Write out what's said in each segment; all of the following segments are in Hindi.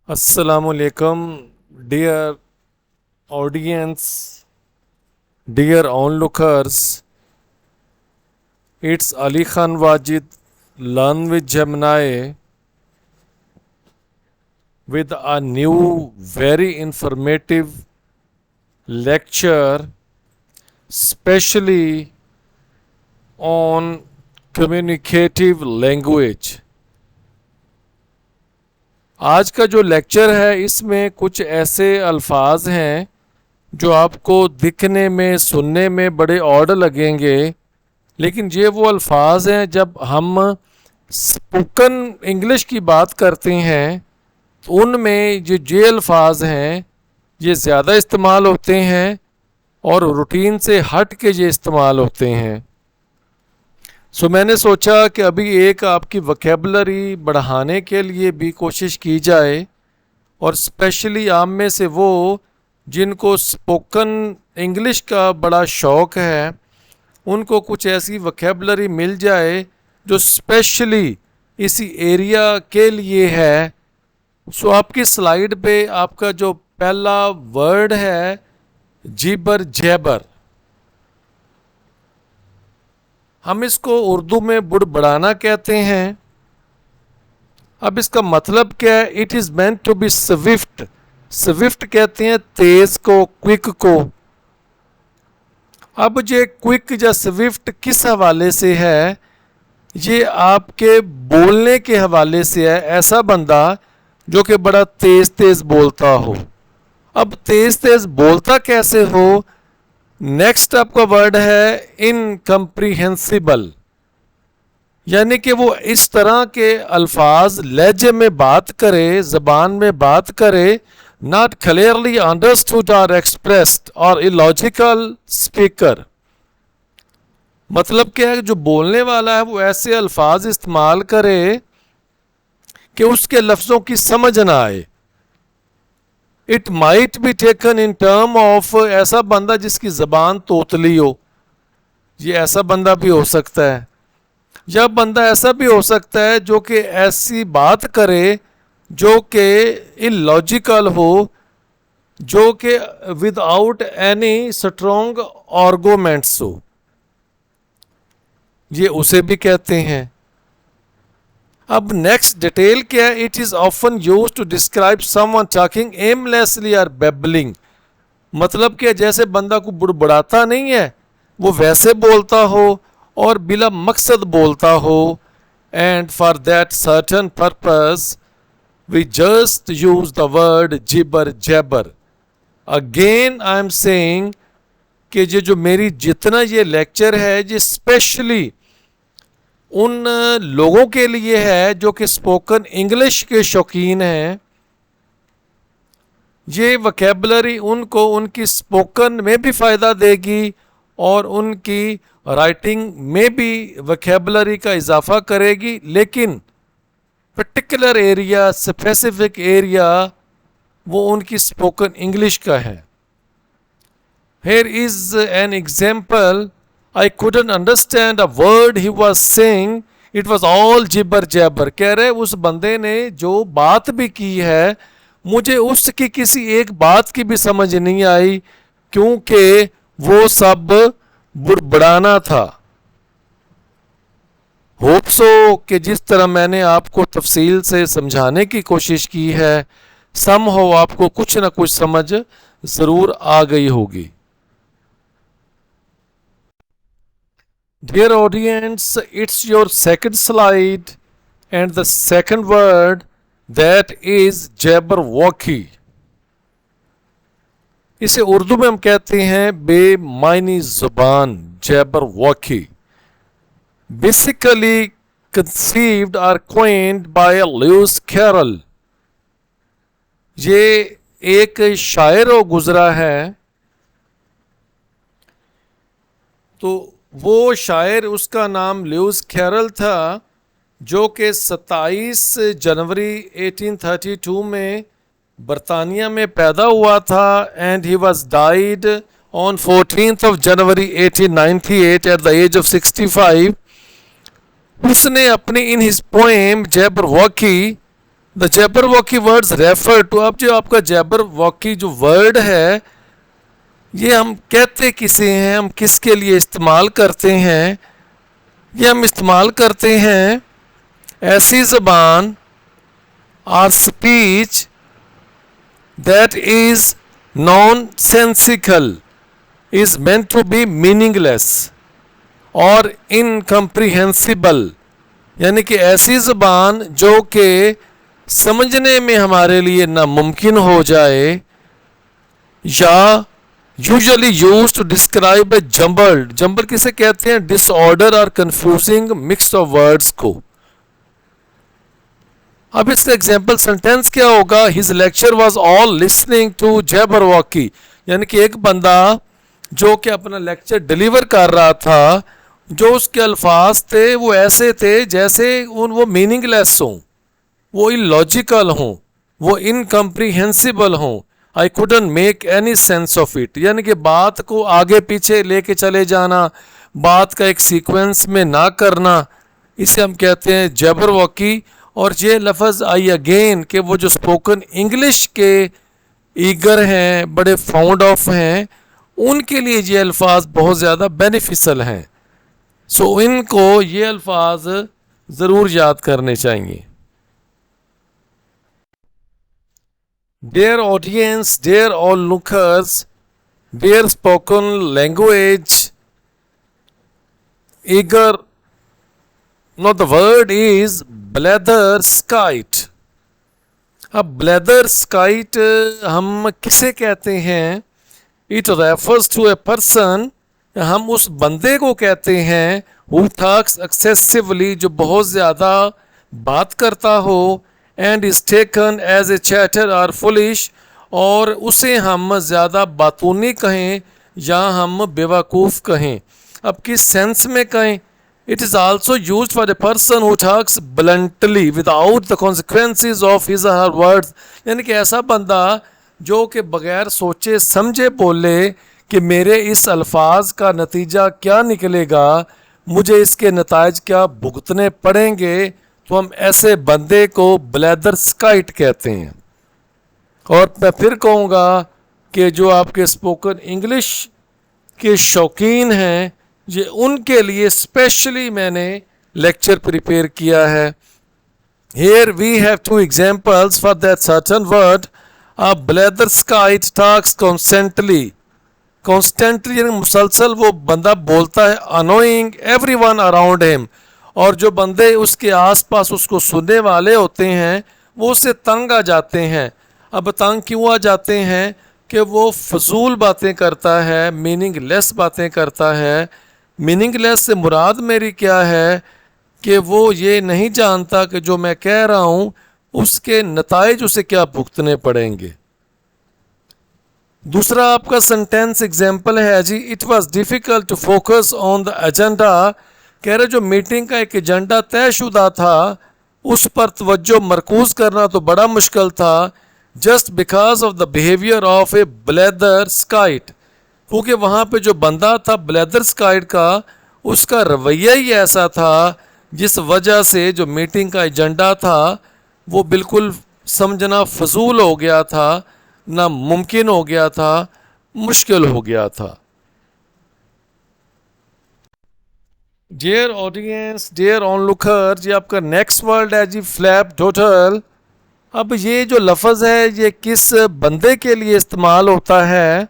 Assalamualaikum, dear audience, dear onlookers. It's Ali Khan Wajid, Learn with Gemini, with a new, very informative lecture, specially on communicative language. आज का जो लेक्चर है इसमें कुछ ऐसे अल्फाज हैं जो आपको दिखने में सुनने में बड़े ऑड लगेंगे, लेकिन ये वो अल्फाज हैं जब हम स्पोकन इंग्लिश की बात करते हैं तो उनमें जो ये अल्फाज हैं ये ज़्यादा इस्तेमाल होते हैं और रूटीन से हट के ये इस्तेमाल होते हैं। सो मैंने सोचा कि अभी एक आपकी वोकैबुलरी बढ़ाने के लिए भी कोशिश की जाए, और स्पेशली आप में से वो जिनको स्पोकन इंग्लिश का बड़ा शौक़ है उनको कुछ ऐसी वोकैबुलरी मिल जाए जो स्पेशली इसी एरिया के लिए है। सो आपकी स्लाइड पे आपका जो पहला वर्ड है जिबर जैबर, हम इसको उर्दू में बुड़बड़ाना कहते हैं। अब इसका मतलब क्या है? It is meant to be swift. Swift कहते हैं तेज को, क्विक को। अब ये क्विक या स्विफ्ट किस हवाले से है? ये आपके बोलने के हवाले से है। ऐसा बंदा जो कि बड़ा तेज तेज बोलता हो। अब तेज तेज बोलता कैसे हो? नेक्स्ट आपका वर्ड है इनकम्प्रीहेंसिबल, यानी कि वो इस तरह के अल्फाज लहजे में बात करे, ज़बान में बात करे, नॉट क्लियरली अंडरस्टूड और एक्सप्रेस्ड और इलॉजिकल स्पीकर। मतलब क्या है? जो बोलने वाला है वो ऐसे अल्फाज इस्तेमाल करे कि उसके लफ्ज़ों की समझ ना आए। It might be taken in term of ऐसा बंदा जिसकी ज़बान तोतली हो, ये ऐसा बंदा भी हो सकता है। या बंदा ऐसा भी हो सकता है जो कि ऐसी बात करे जो कि इलॉजिकल हो, जो कि विदाउट एनी स्ट्रॉन्ग आर्गूमेंट्स हो, ये उसे भी कहते हैं। अब नेक्स्ट डिटेल क्या है? It is often used to describe someone talking aimlessly और बेबलिंग। मतलब क्या? जैसे बंदा को बुड़बुड़ाता नहीं है, वो वैसे बोलता हो और बिला मकसद बोलता हो। And for that certain purpose we just use the word jibber jabber. Again I am saying कि ये जो मेरी जितना ये लेक्चर है ये स्पेशली उन लोगों के लिए है जो कि स्पोकन इंग्लिश के शौकीन हैं। ये वोकैबुलरी उनको उनकी स्पोकन में भी फ़ायदा देगी और उनकी राइटिंग में भी वोकैबुलरी का इजाफा करेगी, लेकिन पर्टिकुलर एरिया, स्पेसिफिक एरिया वो उनकी स्पोकन इंग्लिश का है। Here is an example. I couldn't understand a word he was saying. It was all jibber jabber. कह रहे उस बंदे ने जो बात भी की है मुझे उसकी किसी एक बात की भी समझ नहीं आई, क्योंकि वो सब बुड़बड़ाना था। होप सो कि जिस तरह मैंने आपको तफसील से समझाने की कोशिश की है, समहाउ आपको कुछ ना कुछ समझ ज़रूर आ गई होगी। Dear audience, it's your second slide and the second word that is Jabberwocky. इसे उर्दू में हम कहते हैं बेमायनी ज़ुबान, Jabberwocky. Basically conceived or coined by Lewis Carroll. ये एक शायर और गुजरा है। तो वो शायर, उसका नाम ल्यूइस कैरल था, जो कि 27 जनवरी 1832 में बरतानिया में पैदा हुआ था। And he was died on 14th of January 1898 at the age of 65। उसने अपनी in his poem Jabberwocky the Jabberwocky words refer to, अब जो आपका जैबरवॉकी जो वर्ड है ये हम कहते किसे हैं, हम किसके लिए इस्तेमाल करते हैं? ये हम इस्तेमाल करते हैं ऐसी ज़बान और speech that is nonsensical, is meant to be meaningless और इनकम्प्रीहेंसिबल, यानी कि ऐसी ज़बान जो कि समझने में हमारे लिए नामुमकिन हो जाए, या usually used to describe a jumbled, jumble किसे कहते हैं? डिसऑर्डर और कंफ्यूजिंग मिक्स ऑफ वर्ड्स को। अब इसका एग्जाम्पल सेंटेंस क्या होगा? His lecture was all listening to Jabberwocky, यानी कि एक बंदा जो कि अपना लेक्चर डिलीवर कर रहा था, जो उसके अल्फाज थे वो ऐसे थे जैसे वो मीनिंगलेस हों, वो इलॉजिकल हों, वो इनकम्प्रीहेंसिबल हों। I couldn't make any sense of it, यानी कि बात को आगे पीछे लेके चले जाना, बात का एक सीक्वेंस में ना करना, इसे हम कहते हैं जैबरवॉकी। और ये लफ्ज़ आई अगेन कि वो जो स्पोकन इंग्लिश के ईगर हैं, बड़े फाउंड ऑफ हैं, उनके लिए ये अल्फाज बहुत ज़्यादा बेनिफिशियल हैं। सो इनको ये अल्फाज ज़रूर याद करने चाहिए। Dear audience, dear onlookers, dear spoken language eager, now the word is blatherskite. अब blatherskite हम किसे कहते हैं? It refers to a person, हम उस बंदे को कहते हैं who talks excessively, जो बहुत ज़्यादा बात करता हो, and is taken as a chatter or foolish, और उसे हम ज़्यादा बातूनी कहें या हम बेवकूफ़ कहें। अब किस सेंस में कहें? It is also used for a person who talks bluntly without the consequences of his her words, यानी कि ऐसा बंदा जो कि बग़ैर सोचे समझे बोले कि मेरे इस अल्फाज का नतीजा क्या निकलेगा, मुझे इसके नताइज क्या भुगतने पड़ेंगे, तो हम ऐसे बंदे को ब्लैदरस्काइट कहते हैं। और मैं फिर कहूँगा कि जो आपके स्पोकन इंग्लिश के शौकीन हैं, ये उनके लिए स्पेशली मैंने लेक्चर प्रिपेयर किया है। Here we have two examples for that certain word. A blatherskite talks constantly. Constantly यानी मुसलसल वो बंदा बोलता है, annoying everyone around him, और जो बंदे उसके आसपास उसको सुनने वाले होते हैं वो उससे तंग आ जाते हैं। अब तंग क्यों आ जाते हैं? कि वो फजूल बातें करता है, मीनिंगलेस बातें करता है। मीनिंगलेस से मुराद मेरी क्या है? कि वो ये नहीं जानता कि जो मैं कह रहा हूँ उसके नताइज उसे क्या भुगतने पड़ेंगे। दूसरा आपका सेंटेंस एग्जाम्पल है जी, it was difficult to focus on the agenda, कह रहे जो मीटिंग का एक एजेंडा तयशुदा था उस पर तवज्जो मरकूज़ करना तो बड़ा मुश्किल था, just because of the behaviour of a blatherskite, क्योंकि वहाँ पे जो बंदा था ब्लैदरस्काइट का, उसका रवैया ही ऐसा था जिस वजह से जो मीटिंग का एजेंडा था वो बिल्कुल समझना फजूल हो गया था, नामुमकिन हो गया था, मुश्किल हो गया था। डियर ऑडियंस, डियर ऑनलुकर, ये आपका नेक्स्ट वर्ड है जी फ्लैप टोटल। अब ये जो लफ्ज़ है ये किस बंदे के लिए इस्तेमाल होता है?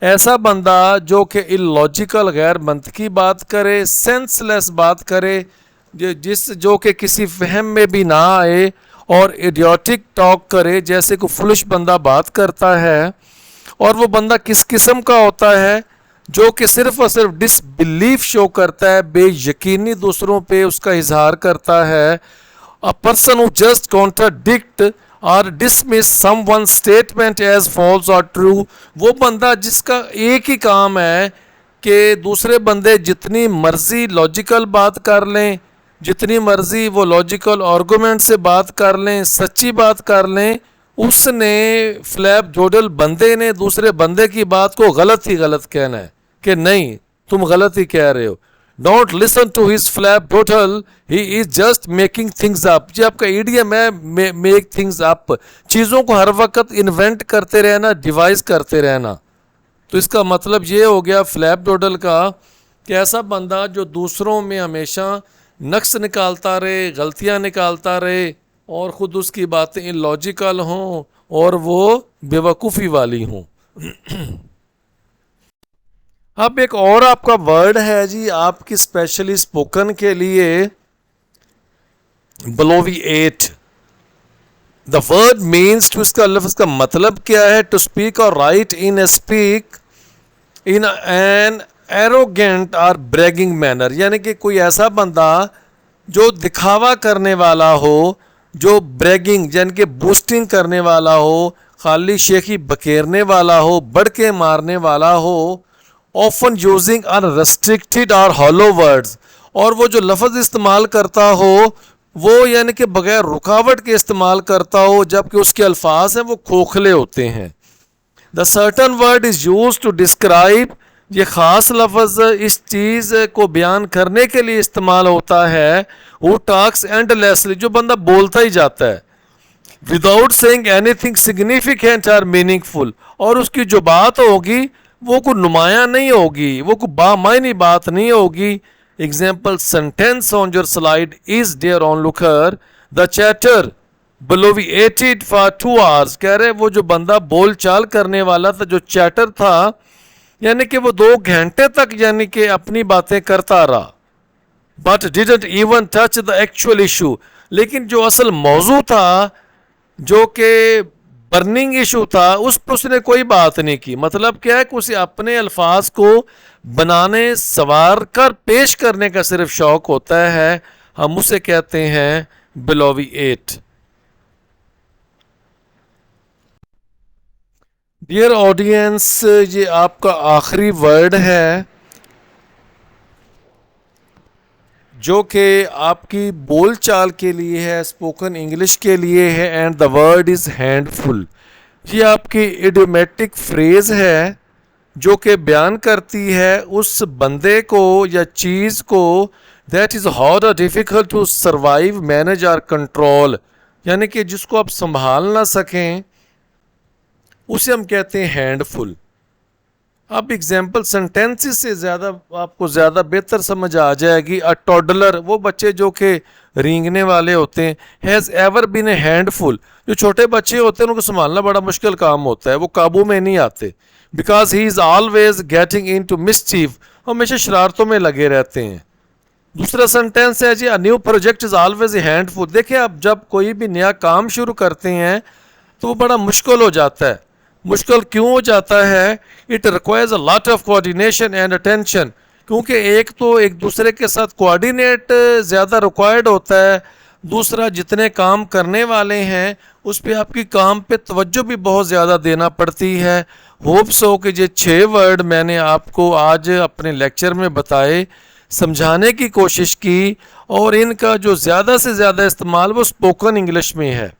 ऐसा बंदा जो कि इलॉजिकल गैर मंतकी बात करे, सेंसलेस बात करे, जो कि किसी फहम में भी ना आए, और इडियोटिक टॉक करे, जैसे कोई फुलिश बंदा बात करता है। और वो बंदा किस किस्म का होता है? जो कि सिर्फ और सिर्फ डिसबिलीफ शो करता है, बेयकीनी दूसरों पे उसका इजहार करता है। A person who just contradict or dismiss someone statement as false or true, वो बंदा जिसका एक ही काम है कि दूसरे बंदे जितनी मर्जी लॉजिकल बात कर लें, जितनी मर्जी वो लॉजिकल आर्गूमेंट से बात कर लें, सच्ची बात कर लें, उसने फ्लैप जोडल बंदे ने दूसरे बंदे की बात को गलत ही गलत कहना है कि नहीं तुम गलत ही कह रहे हो। Don't listen to his flap total, he is just making things up. ये आपका ईडियम है, मेक थिंग्स अप, चीज़ों को हर वक्त इन्वेंट करते रहना, डिवाइस करते रहना। तो इसका मतलब ये हो गया फ्लैप डोडल का कि ऐसा बंदा जो दूसरों में हमेशा नक्स निकालता रहे, गलतियां निकालता रहे और ख़ुद उसकी बातें इलॉजिकल हों और वो बेवकूफ़ी वाली हों। अब एक और आपका वर्ड है जी आपकी स्पेशली स्पोकन के लिए, ब्लोविएट। द वर्ड मीन्स टू, इसका लफ्ज़ का मतलब क्या है? टू स्पीक और right in speak in an arrogant और ब्रैगिंग मैनर, यानी कि कोई ऐसा बंदा जो दिखावा करने वाला हो, जो ब्रैगिंग यानी कि बूस्टिंग करने वाला हो, खाली शेखी बकेरने वाला हो, बढ़ के मारने वाला हो, ऑफन यूजिंग अनरेस्ट्रिक्टेड और हॉलो वर्ड्स, और वो जो लफ्ज़ इस्तेमाल करता हो वो यानी कि बगैर रुकावट के इस्तेमाल करता हो, जबकि उसके अल्फाज हैं वो खोखले होते हैं। The certain word is use to describe, ये ख़ास लफ्ज़ इस चीज़ को बयान करने के लिए इस्तेमाल होता है। हु टॉक्स एंडलेसली, जो बंदा बोलता ही जाता है, विदाउट सेइंग एनीथिंग सिग्निफिकेंट और मीनिंगफुल, और उसकी जो बात होगी वो कोई नुमाया नहीं होगी, वो कोई बामायनी बात नहीं होगी। Example sentence on your slide is there onlooker, the chatter blowiated for 2 hours, कह रहे वो जो बंदा बोल चाल करने वाला था, जो चैटर था, यानी कि वो 2 घंटे तक यानी कि अपनी बातें करता रहा, but didn't even touch the actual issue, लेकिन जो असल मौजू था, जो कि बर्निंग इशू था, उस पर उसने कोई बात नहीं की। मतलब क्या है कि उसे अपने अल्फाज को बनाने, सवार कर पेश करने का सिर्फ शौक होता है। हम उसे कहते हैं ब्लोविएट। डियर ऑडियंस, ये आपका आखिरी वर्ड है जो कि आपकी बोल चाल के लिए है, स्पोकन इंग्लिश के लिए है, and the word is handful. ये आपकी इडियोमेटिक फ्रेज़ है जो कि बयान करती है उस बंदे को या चीज़ को दैट इज़ हार्ड और डिफ़िकल्ट टू सर्वाइव, मैनेज और कंट्रोल, यानी कि जिसको आप संभाल ना सकें, उसे हम कहते हैं हैंडफुल। अब एग्जाम्पल सेंटेंसेस से ज़्यादा आपको ज़्यादा बेहतर समझ आ जाएगी। अ टॉडलर, वो बच्चे जो कि रेंगने वाले होते हैं, has ever been a handful, जो छोटे बच्चे होते हैं उनको संभालना बड़ा मुश्किल काम होता है, वो काबू में नहीं आते, because he is always getting into mischief, हमेशा शरारतों में लगे रहते हैं। दूसरा सेंटेंस है जी, a new project is always a handful. देखिए आप जब कोई भी नया काम शुरू करते हैं तो वो बड़ा मुश्किल हो जाता है। मुश्किल क्यों हो जाता है? It requires a lot of coordination and attention, क्योंकि एक तो एक दूसरे के साथ कोऑर्डिनेट ज़्यादा रिक्वायर्ड होता है, दूसरा जितने काम करने वाले हैं उस पर आपकी काम पे तवज्जो भी बहुत ज़्यादा देना पड़ती है। होप्स हो कि ये 6 वर्ड मैंने आपको आज अपने लेक्चर में बताए, समझाने की कोशिश की, और इनका जो ज़्यादा से ज़्यादा इस्तेमाल वो स्पोकन इंग्लिश में है।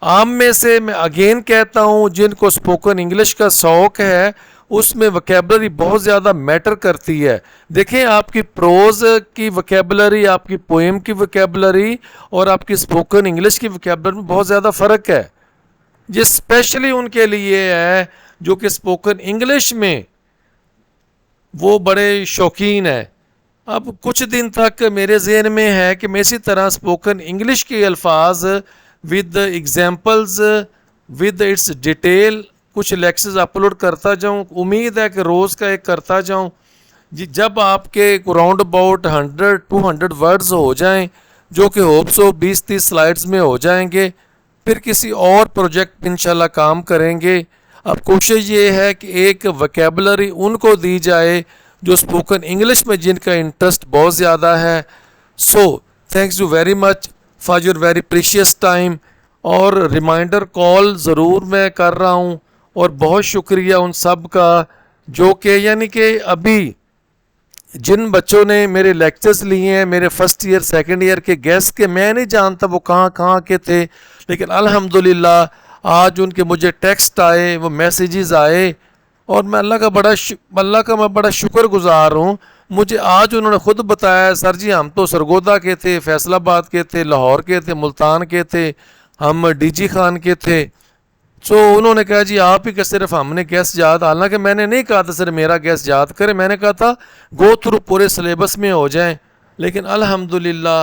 आम में से मैं अगेन कहता हूँ, जिनको स्पोकन इंग्लिश का शौक़ है उसमें वोकैबुलरी बहुत ज़्यादा मैटर करती है। देखें आपकी प्रोज की वोकैबुलरी, आपकी पोएम की वोकैबुलरी और आपकी स्पोकन इंग्लिश की वोकैबुलरी में बहुत ज़्यादा फ़र्क है। ये स्पेशली उनके लिए है जो कि स्पोकन इंग्लिश में वो बड़े शौकीन है। अब कुछ दिन तक मेरे जहन में है कि मैं इसी तरह स्पोकन इंग्लिश के अल्फाज with examples, with its detail कुछ लेक्चर्स अपलोड करता जाऊं। उम्मीद है कि रोज़ का एक करता जाऊं। जी, जब आपके राउंड अबाउट 100-200 वर्ड्स हो जाएं, जो कि होप्स हो 20-30 स्लाइड्स में हो जाएंगे, फिर किसी और प्रोजेक्ट पे इंशाल्लाह काम करेंगे। अब कोशिश ये है कि एक वोकैबुलरी उनको दी जाए जो स्पोकन इंग्लिश में जिनका इंटरेस्ट बहुत ज़्यादा है। सो thanks you very much for your very precious time, और रिमाइंडर कॉल ज़रूर मैं कर रहा हूँ, और बहुत शुक्रिया उन सब का जो कि यानी कि अभी जिन बच्चों ने मेरे लेक्चर्स लिए हैं, मेरे फर्स्ट ईयर सेकंड ईयर के गेस्ट के, मैं नहीं जानता वो कहाँ कहाँ के थे, लेकिन अल्हम्दुलिल्लाह आज उनके मुझे टेक्स्ट आए, वो मैसेजेस आए, और मैं अल्लाह का मैं बड़ा शुक्रगुजार हूँ मुझे आज उन्होंने खुद बताया, सर जी हम तो सरगोदा के थे, फैसलाबाद के थे, लाहौर के थे, मुल्तान के थे, हम डीजी खान के थे। तो उन्होंने कहा जी आप ही का सिर्फ हमने गैस याद, हालांकि मैंने नहीं कहा था सर मेरा गैस याद करें, मैंने कहा था गो थ्रू पूरे सिलेबस में हो जाएं। लेकिन अल्हम्दुलिल्लाह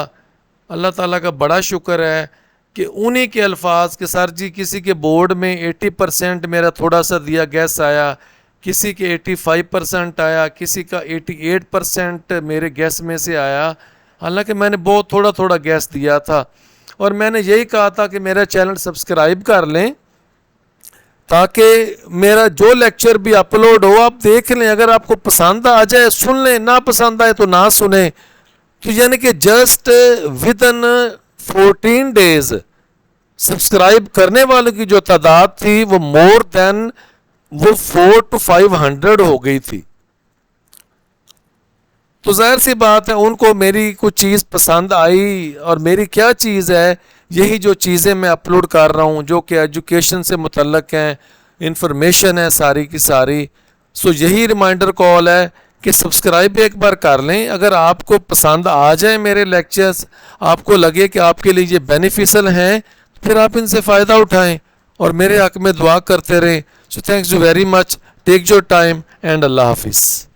अल्लाह ताला का बड़ा शुक्र है कि उन्हीं के अल्फाज के सर जी किसी के बोर्ड में 80% मेरा थोड़ा सा दिया गैस आया, किसी के 85% आया, किसी का 88% मेरे गैस में से आया, हालांकि मैंने बहुत थोड़ा थोड़ा गैस दिया था। और मैंने यही कहा था कि मेरा चैनल सब्सक्राइब कर लें ताकि मेरा जो लेक्चर भी अपलोड हो आप देख लें, अगर आपको पसंद आ जाए सुन लें, ना पसंद आए तो ना सुने। तो यानी कि just with in 14 days subscribe करने वालों की जो तादाद थी वो मोर देन वो 400 to 500 हो गई थी। तो जाहिर सी बात है उनको मेरी कुछ चीज़ पसंद आई, और मेरी क्या चीज़ है, यही जो चीज़ें मैं अपलोड कर रहा हूँ जो कि एजुकेशन से मुतल्लक हैं, इंफॉर्मेशन है सारी की सारी। सो यही रिमाइंडर कॉल है कि सब्सक्राइब एक बार कर लें। अगर आपको पसंद आ जाए मेरे लेक्चर्स, आपको लगे कि आपके लिए ये बेनिफिशियल हैं, फिर आप इनसे फ़ायदा उठाएं और मेरे हक़ में दुआ करते रहें। So thanks you very much, take your time and अल्लाह हाफिज़।